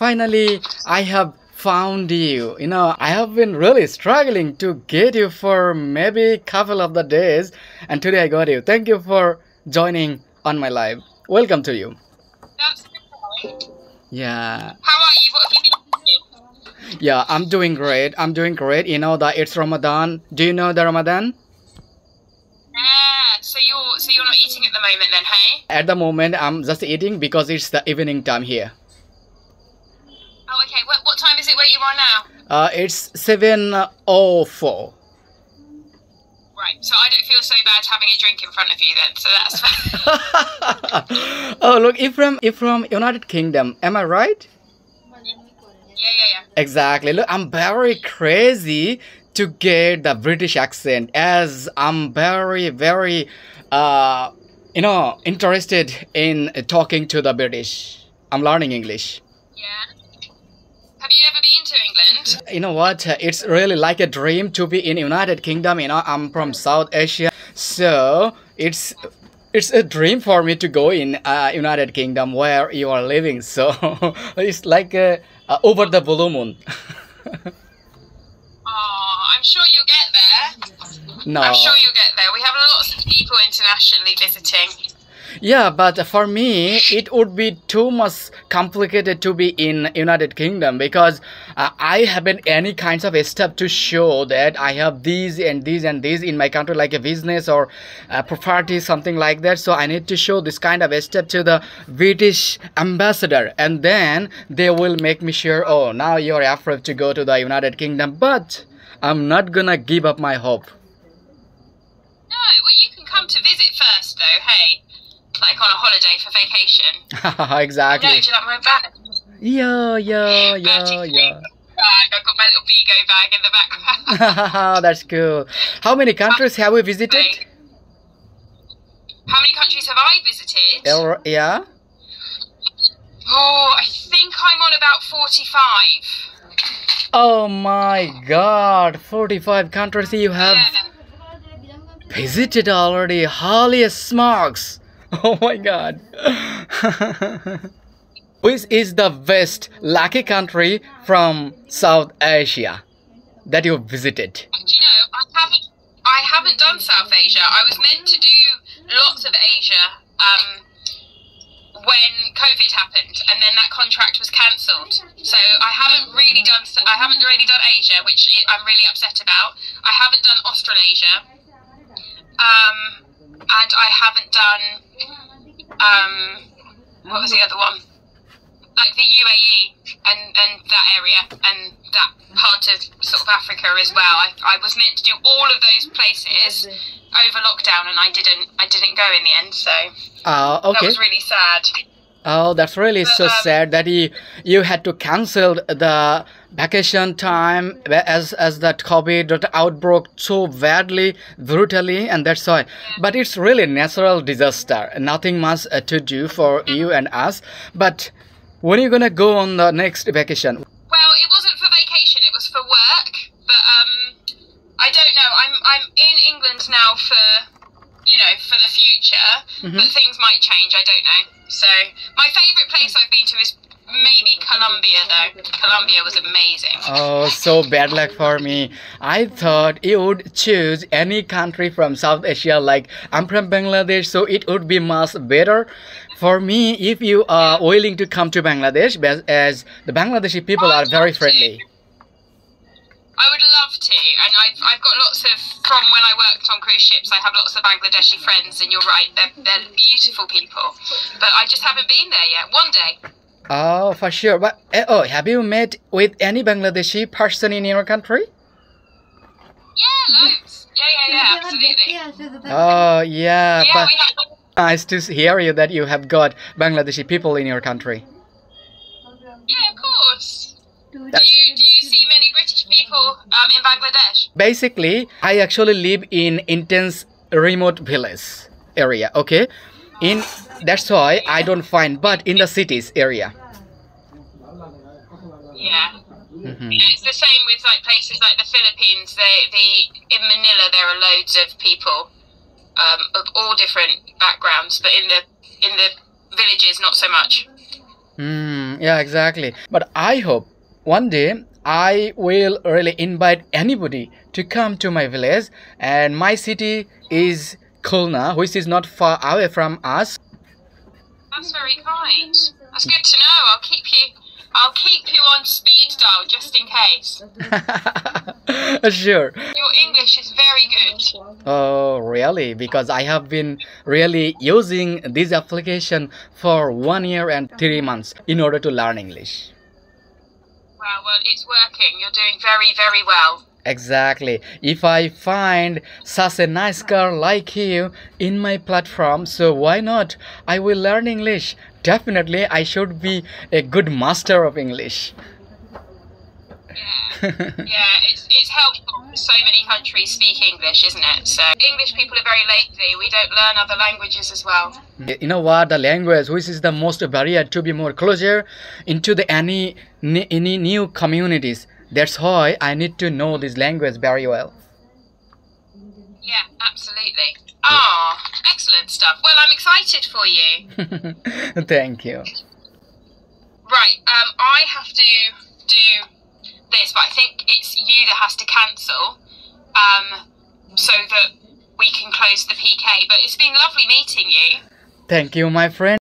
finally I have found you. I have been really struggling to get you for maybe a couple of the days, and today I got you. Thank you for joining on my live. Welcome to you. That's okay. Yeah. How are you? What have you been doing? Yeah, I'm doing great. I'm doing great. You know that it's Ramadan. Do you know the Ramadan? Yeah. So you're not eating at the moment then, hey? At the moment, I'm just eating because it's the evening time here. Oh, okay. What time is it where you are now? It's 7:04. Right. So I don't feel so bad having a drink in front of you then. So that's fine. Oh, look, you're from United Kingdom. Am I right? Yeah. Exactly. Look, I'm very crazy to get the British accent as I'm very, interested in talking to the British. I'm learning English. Yeah. Have you ever been to England? You know what? It's really like a dream to be in United Kingdom. I'm from South Asia, so it's a dream for me to go in United Kingdom where you are living. So it's like over the blue moon. Oh, I'm sure you'll get there. No. I'm sure you'll get there. We have lots of people internationally visiting. Yeah, but for me, it would be too much complicated to be in United Kingdom because I haven't any kinds of a step to show that I have these and these and these in my country, like a business or property, something like that. So I need to show this kind of a step to the British ambassador, and then they will make me sure, oh, now you're afraid to go to the United Kingdom. But I'm not gonna give up my hope. No, well, you can come to visit first, though, hey? Like on a holiday for vacation. Exactly. No, do you like my bag? Yeah. Bag. I've got my little Bigo bag in the background. That's cool. How many countries have we visited? How many countries have I visited? Yeah. Oh, I think I'm on about 45. Oh my God, 45 countries you have visited already. Holy smokes. Oh my God. Which is the best lucky country from South Asia that you visited? Do you know, I haven't done South Asia. I was meant to do lots of Asia when COVID happened, and then that contract was cancelled. So I haven't really done Asia, which I'm really upset about. I haven't done Australasia. And I haven't done, what was the other one? Like the UAE and that area and that part of sort of Africa as well. I was meant to do all of those places over lockdown, and I didn't go in the end. So okay. That was really sad. Oh, that's really so sad that you had to cancel the vacation time as that COVID outbroke so badly, brutally, and that's why. But it's really natural disaster. Nothing much to do for you and us. But when are you gonna go on the next vacation? Well, it wasn't for vacation; it was for work. But I don't know. I'm in England now for the future. But things might change. I don't know. So my favourite place I've been to is maybe Colombia, though. Colombia was amazing. Oh, so bad luck for me. I thought you would choose any country from South Asia. Like, I'm from Bangladesh, so it would be much better for me if you are willing to come to Bangladesh, as the Bangladeshi people are very friendly. I would love to, and I've got lots of, from when I worked on cruise ships, I have lots of Bangladeshi friends, and you're right, they're beautiful people, but I just haven't been there yet. One day. Oh, for sure. But have you met with any Bangladeshi person in your country? Yeah, loads. Yeah, absolutely. Oh, yeah. Yeah, but we have. nice to hear you that you have got Bangladeshi people in your country. Yeah, of course. Do you see many British people in Bangladesh? Basically, I actually live in intense remote village area. Okay, that's why I don't find, but in the cities area. Yeah. It's the same with like places like the Philippines. In Manila there are loads of people of all different backgrounds, but in the villages not so much. Yeah, exactly. But I hope one day I will really invite anybody to come to my village, and my city is Khulna, which is not far away from us. That's very kind. That's good to know. I'll keep you on speed dial just in case. Sure. Your English is very good. Oh, really? Because I have been really using this application for 1 year and 3 months in order to learn English. Well, it's working. You're doing very, very well. Exactly. If I find such a nice girl like you in my platform, so why not? I will learn English. Definitely, I should be a good master of English. Yeah, it's helpful. So many countries speak English, isn't it? So English people are very lazy. We don't learn other languages as well. You know what? The language, which is the most barrier to be more closer into the any new communities. That's why I need to know this language very well. Yeah, absolutely. Ah, excellent stuff. Well, I'm excited for you. Thank you. Right, I have to do this, but I think it's you that has to cancel, so that we can close the PK. But it's been lovely meeting you. Thank you, my friend.